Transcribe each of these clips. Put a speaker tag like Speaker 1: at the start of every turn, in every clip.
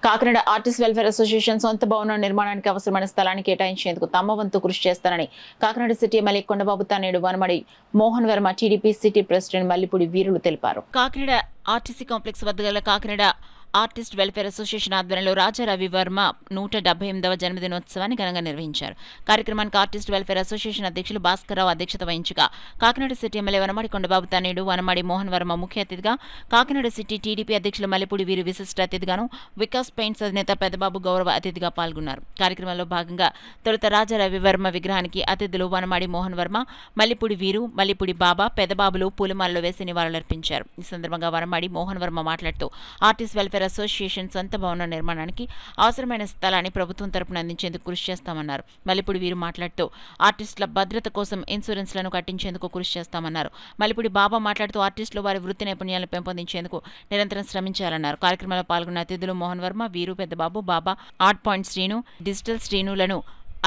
Speaker 1: Kakinada artist welfare association సొంత భవనం నిర్మాణానికి అవసరమైన స్థలాన్ని కేటాయించేందుకు తమ వంతు కృషి చేస్తారని కాకినాడ సిటీ ఎమ్మెల్యే కొండబాబు తానేడు Vanamadi Mohan Varma TDP city president Mallipudi వీరులు తెలిపారు. కాకినాడ ఆర్టీసీ కాంప్లెక్స్ వద్ద గల కాకినాడ ఆర్టిస్ట్ వెల్ఫేర్ అసోసియేషన్ ఆధ్వర్యంలో రాజా రవివర్మ 178వ జన్మదినోత్సవాన్ని ఘనంగా నిర్వహించారు. కార్యక్రమానికి ఆర్టిస్ట్ వెల్ఫేర్ అసోసియేషన్ అధ్యక్షులు భాస్కర్రావు అధ్యక్షత వహించగా కాకినాడ సిటీ ఎమ్మెల్యే వనమడి కొండబాబు తానేడు వనమడి మోహన్ వర్మ ముఖ్య అతిథిగా, కాకినాడ సిటీ టీడీపీ అధ్యక్షులు మల్లిపూడి వీరు విశిష్ట అతిథిగాను, వికాస్ పెయింట్స్ అధినేత పెద్దబాబు గౌరవ అతిథిగా పాల్గొన్నారు. కార్యక్రమంలో భాగంగా తొలుత రాజా రవివర్మ విగ్రహానికి అతిథులు వనమడి మోహన్ వర్మ, మల్లిపూడి వీరు, మల్లిపూడి బాబా, పెద్దబాబులు పూలమాలలో వేసి నివాళులర్పించారు. ఈ సందర్భంగా వనమడి మోహన్ వర్మ మాట్లాడుతూ ఆర్టిస్ట్ వెల్ఫేర్ అసోసియేషన్ సొంత భవన నిర్మాణానికి అవసరమైన స్థలాన్ని ప్రభుత్వం తరపున అందించేందుకు కృషి చేస్తామన్నారు. మల్లిపూడి వీరు మాట్లాడుతూ ఆర్టిస్టుల భద్రత కోసం ఇన్సూరెన్స్లను కట్టించేందుకు కృషి చేస్తామన్నారు. మల్లిపూడి బాబా మాట్లాడుతూ ఆర్టిస్టులు వారి వృత్తి నైపుణ్యాలను పెంపొందించేందుకు నిరంతరం శ్రమించాలన్నారు. కార్యక్రమంలో పాల్గొన్న అతిథులు Mohan Varma, Veeru, Peddababu, Baba, art point Srinu, digital శ్రీనులను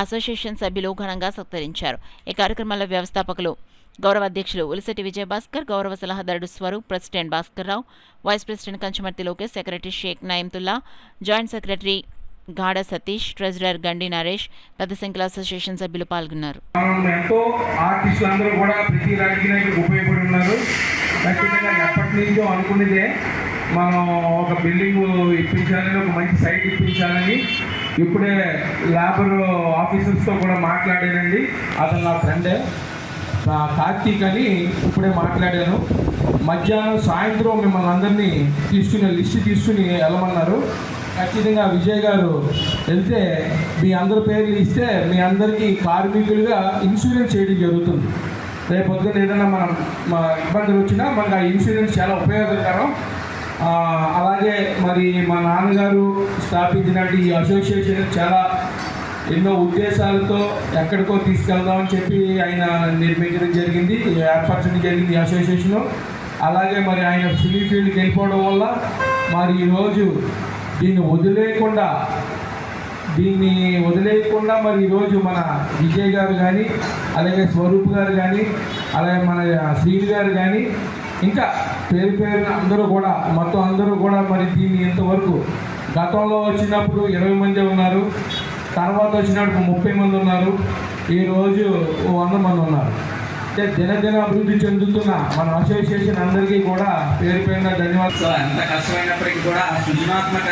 Speaker 1: అసోసియేషన్ సభ్యులు ఘనంగా సత్కరించారు. ఈ కార్యక్రమంలో వ్యవస్థాపకులు గౌరవ అధ్యక్షులు ఉలిశెట్టి విజయభాస్కర్, గౌరవ సలహాదారుడు Swaroop, president Bhaskarrao, vice president Kanchamarthi Lokesh, secretary Sheikh Nayeemtulla, joint secretary Gada Satish, treasurer గండి నరేష్, పెద్ద సంఖ్యలో అసోసియేషన్ సభ్యులు పాల్గొన్నారు.
Speaker 2: ఎంతో ఆర్టిస్టులందరూ కూడా ప్రతి రాజకీయానికి ఉపయోగపడి ఉన్నారు. ఖచ్చితంగా ఎప్పటి నుంచో అనుకునేదే మనం ఒక బిల్డింగ్ ఇప్పించాలని, ఒక మంచి సైట్ ఇప్పించాలని ఇప్పుడే లేబర్ ఆఫీసర్స్తో కూడా మాట్లాడానండి. అతను నా ఫ్రెండే కార్తీక్ అని ఇప్పుడే మాట్లాడాను. మధ్యాహ్నం సాయంత్రం మిమ్మల్ని అందరినీ లిస్ట్ తీసుకుని వెళ్ళమన్నారు. ఖచ్చితంగా విజయ్ గారు వెళ్తే మీ అందరి పేర్లు ఇస్తే మీ అందరికీ కార్మికులుగా ఇన్సూరెన్స్ చేయడం జరుగుతుంది. రేపొద్దున ఏదైనా మన ఇబ్బందులు వచ్చినా మనకు ఆ ఇన్సూరెన్స్ చాలా ఉపయోగకరం. అలాగే మరి మా నాన్నగారు స్థాపించిన ఈ అసోసియేషన్ చాలా ఎన్నో ఉద్దేశాలతో ఎక్కడికో తీసుకెళ్దామని చెప్పి ఆయన నిర్మించడం జరిగింది, ఏర్పరచడం జరిగింది ఈ అసోసియేషను. అలాగే మరి ఆయన సినీ ఫీల్డ్కి వెళ్ళిపోవడం వల్ల మరి ఈరోజు దీన్ని వదిలేయకుండా మరి ఈరోజు మన విజయ్ గారు కానీ, అలాగే స్వరూప్ గారు కానీ, అలాగే మన శ్రీని గారు కానీ, ఇంకా పేరున అందరూ కూడా మొత్తం అందరూ కూడా మరి దీన్ని ఇంతవరకు గతంలో వచ్చినప్పుడు 20 మంది ఉన్నారు, తర్వాత వచ్చినప్పుడు 30 మంది ఉన్నారు, ఈరోజు 100 మంది ఉన్నారు. అంటే దినదిన అభివృద్ధి చెందుతున్న మన అసోసియేషన్ అందరికీ కూడా పేరున ధన్యవాదాలు.
Speaker 3: ఎంత కష్టమైనప్పటికీ కూడా సృజనాత్మక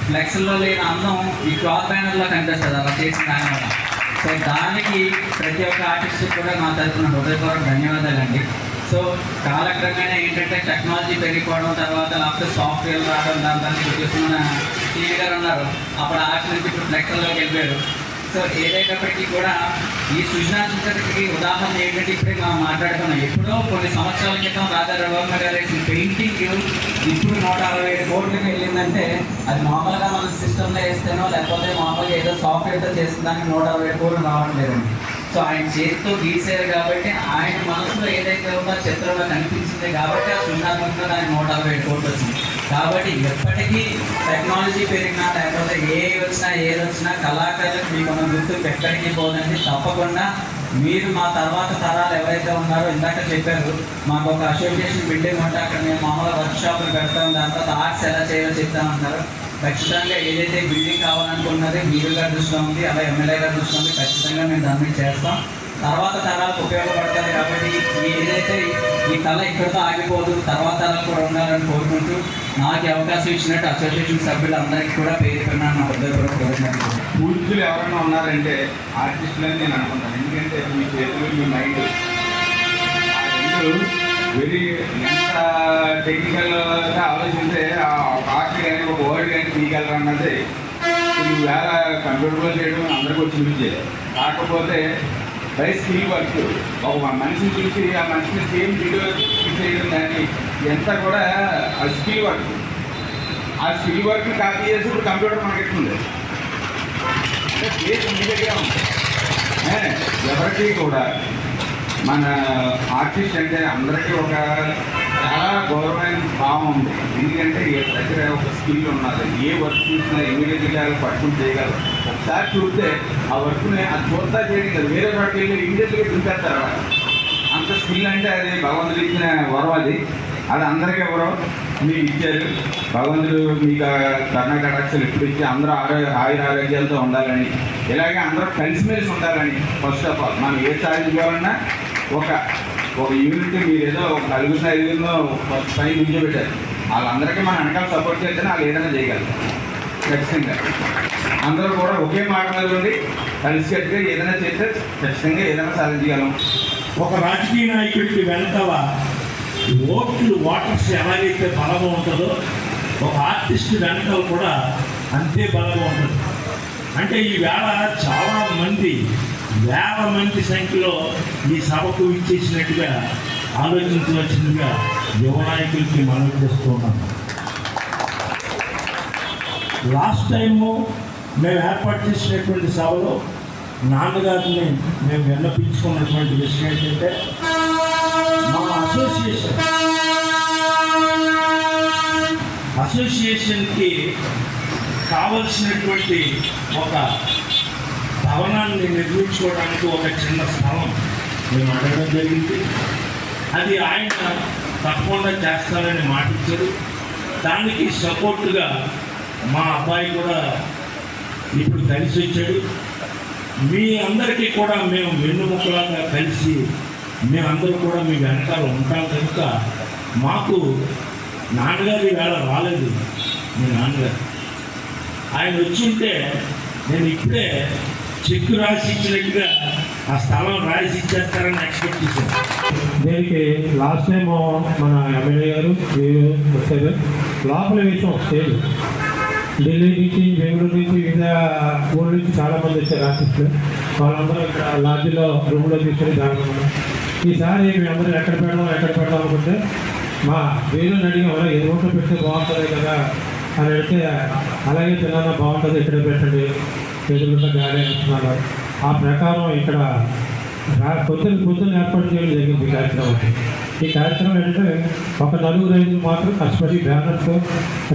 Speaker 3: ఫ్లెక్స్లో లేని అందం ఈ క్లాత్ బ్యానర్లో కనిపిస్తుంది అలా చేసిన దానివల్ల. సో దానికి ప్రతి ఒక్క ఆర్టిస్ట్కి కూడా మా తరఫున హృదయపూర్వక ధన్యవాదాలండి. సో కాలక్రమేణా ఏంటంటే టెక్నాలజీ పెరిగిపోవడం, తర్వాత లేకపోతే సాఫ్ట్వేర్ రావడం, దాన్ని చూపిస్తున్న టీవీ గారు ఉన్నారు, అప్పుడు ఆర్ట్ నుంచి ఇప్పుడు ఫ్లెక్స్లోకి వెళ్ళిపోయారు. సో ఏదైనప్పటికీ కూడా ఈ సృజనాత్మకతకి ఉదాహరణ ఏంటంటే ఇప్పుడే మనం మాట్లాడుకున్నాం. ఎప్పుడో కొన్ని సంవత్సరాల క్రితం రాజా రవివర్మ గారు వేసిన పెయింటింగ్ ఇప్పుడు 165 కోట్లకి వెళ్ళిందంటే అది మామూలుగా మన సిస్టంలో వేస్తేనో లేకపోతే మామూలుగా ఏదో సాఫ్ట్వేర్తో చేసిన దానికి 165 కోట్లు రావడం లేదండి. సో ఆయన చేతితో గీసారు కాబట్టి, ఆయన మనసులో ఏదైతే ఉందో చిత్రంలో కనిపించింది కాబట్టి ఆ సృజనాత్మకంగా దానికి 165 కోట్లు వచ్చింది. కాబట్టి ఎప్పటికీ టెక్నాలజీ పెరిగినా లేకపోతే ఏది వచ్చినా కళాకారులకు మీకు మన గుర్తు ఎక్కడికి పోదండి. తప్పకుండా మీరు మా తర్వాత తరాలు ఎవరైతే ఉన్నారో ఇందాక చెప్పారు, మాకు ఒక అసోసియేషన్ బిల్డింగ్ ఉంటే అక్కడ మేము మామూలుగా వర్క్ షాపులు పెడతాం, దాని తర్వాత ఆర్ట్స్ ఎలా చేయాలో చెప్తామంటారు. ఖచ్చితంగా ఏదైతే బిల్డింగ్ కావాలనుకున్నది మీరు గారి దృష్టిలో ఉంది, అలా ఎమ్మెల్యే గారి దృష్టిలో ఉంది. ఖచ్చితంగా మేము దాన్ని చేస్తాం. తర్వాత తరాలకు ఉపయోగపడుతుంది కాబట్టి ఏదైతే ఈ కళ ఇక్కడితో ఆగిపోదు, తర్వాత తరాలు కూడా ఉండాలని కోరుకుంటూ నాకు అవకాశం ఇచ్చినట్టు అసోసియేషన్ సభ్యులందరికీ కూడా పేరుకున్నా నా హృదయపూర్వక
Speaker 2: పూర్తులు ఎవరైనా ఉన్నారంటే ఆర్టిస్టులని నేను అనుకుంటాను. ఎందుకంటే మీ చేతులు, మీ మైండ్ వెరీ ఎంత టెక్నికల్గా ఆలోచిస్తే ఆర్ట్ కానీ ఒక వర్డ్ కానీ తీయగలరు అన్నది వేళ కంప్యూటర్లో చేయడం అందరికీ వచ్చి విద్య. కాకపోతే బై స్కిల్ వర్క్ ఒక మనిషిని చూసి ఆ మనిషిని సేమ్ వీడియో చేయడం దాన్ని ఎంత కూడా ఆ స్కిల్ వర్క్ని కాపీ చేసి ఇప్పుడు కంప్యూటర్ మనకి ఎట్టుంది బేస్ మీ దగ్గర ఉంది. ఎవరికి కూడా మన ఆర్టిస్ట్ అంటే అందరికీ ఒక చాలా గౌరవమైన భావం ఉంది. ఎందుకంటే దగ్గర ఒక స్కిల్ ఉన్నది, ఏ వర్క్ చూసినా ఇమీడియట్గా పట్టుకుని చేయగలరు. ఒకసారి చూస్తే ఆ వర్క్ని అది చూస్తా చేయడం కదా, వేరే వాటికి వెళ్ళి ఇమీడియట్గా చూసేస్తారు. అంత స్కిల్ అంటే అది భగవంతుడు ఇచ్చిన వరం. అది
Speaker 4: అది అందరికీ ఎవరో మీకు ఇచ్చారు. భగవంతుడు మీకు కర్ణాకటాక్షలు ఎప్పుడు ఇచ్చి అందరూ ఆయుర ఆరోగ్యాలతో ఉండాలని, ఇలాగే అందరూ కలిసిమెలిసి ఉండాలని. ఫస్ట్ ఆఫ్ ఆల్ మనం ఏ సాధించుకోవాలన్నా ఒక యూనిట్ మీరు ఏదో ఒక 4-5 ఫస్ట్ పైన నిల్చోబెట్టారు, వాళ్ళందరికీ మన వెనకాల సపోర్ట్ చేస్తేనే వాళ్ళు ఏదైనా చేయగలరు. ఖచ్చితంగా అందరూ కూడా ఒకే మాట మీద ఉండి కలిసికట్టుగా ఏదైనా చేస్తే ఖచ్చితంగా ఏదైనా సాధించగలం.
Speaker 5: ఒక రాజకీయ నాయకుడికి వెనకాల వాటర్స్ ఎలాగైతే బలంగా ఉంటుందో ఒక ఆర్టిస్ట్ వెనకాల కూడా అంతే బలంగా ఉంటుంది. అంటే ఈవేళ చాలా మంది, వేల మంది సంఖ్యలో ఈ సభకు ఇచ్చేసినట్టుగా ఆలోచించవలసిందిగా యువ నాయకులకి మనం చేస్తున్నాం. లాస్ట్ టైము మేము ఏర్పాటు చేసినటువంటి సభలో నాన్నగారిని మేము విన్నపించుకున్నటువంటి విషయం ఏంటంటే, మా అసోసియేషన్కి కావలసినటువంటి ఒక భవనాన్ని నిర్మించుకోవడానికి ఒక చిన్న స్థలం మేము అడగడం జరిగింది. అది ఆయన తప్పకుండా చేస్తారని మాట ఇచ్చారు. దానికి సపోర్టుగా మా అబ్బాయి కూడా ఇప్పుడు కలిసి వచ్చాడు. మీ అందరికీ కూడా మేము వెన్నుముక్కలాగా కలిసి మేమందరూ కూడా మీ వెనకాల ఉంటాం కనుక మాకు నాన్నగారు ఈవేళ రాలేదు. మీ నాన్నగారు ఆయన వచ్చి ఉంటే నేను ఇప్పుడే చెక్కు రాసి ఇచ్చినట్టుగా ఆ స్థలం రాసి ఇచ్చేస్తారని ఎక్స్పెక్ట్ చేశాను.
Speaker 6: దీనికి లాస్ట్ టైం మన ఎమ్మెల్యే గారు మీరు వచ్చారు, లోపల వేసాం స్టేజ్. ఢిల్లీ నుంచి, బెంగళూరు నుంచి, వివిధ ఊళ్ళ నుంచి చాలామంది వచ్చారు ఆర్టిస్టులు. వాళ్ళందరూ ఇక్కడ లాడ్జిలో రూమ్లో తీసుకొని దాడుకున్నాం. ఈసారి మేమందరూ ఎక్కడ పెడదాం అనుకుంటే మా వీళ్ళని అడిగాం, అలా ఏ ఊళ్ళో పెడితే బాగుంటుంది కదా అని అడిగితే, అలాగే పిల్లలు బాగుంటుంది ఇక్కడ పెట్టండి, ఎదురుగా గాలి అంటున్నారు. ఆ ప్రకారం ఇక్కడ పొద్దున్న ఏర్పాటు చేయడం జరిగింది ఈ కార్యక్రమం. ఈ కార్యక్రమం ఏంటంటే ఒక 4-5 మాత్రం కష్టపడి బ్యానర్స్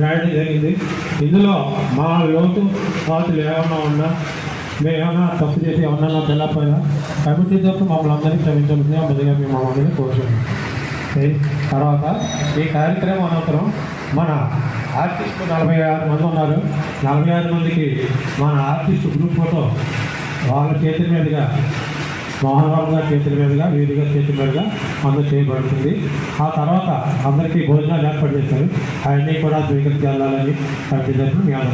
Speaker 6: రాయడం జరిగింది. ఇందులో మా పాతులు ఏమన్నా ఉన్నా, మేము ఏమన్నా తప్పు చేసి ఏమన్నా పిల్లపోయినా కమిటీ తప్పు మమ్మల్ని అందరినీ క్షమించాల్సిందిగా మొదటిగా మేము మమ్మల్ని కోరుతున్నాం. తర్వాత ఈ కార్యక్రమం అనంతరం మన ఆర్టిస్టు 46 మంది ఉన్నారు. 46 మందికి మన ఆర్టిస్టు గ్రూప్ ఫోటో వాళ్ళ చేతుల మీదుగా, మోహన్ బాబు గారి చేతుల మీదుగా, వీరి గారి చేతుల మీదుగా అందరూ చేయబడుతుంది. ఆ తర్వాత అందరికీ భోజనాలు ఏర్పాటు చేశారు. అవన్నీ కూడా స్వీకరించి వెళ్ళాలని మీ అందరికీ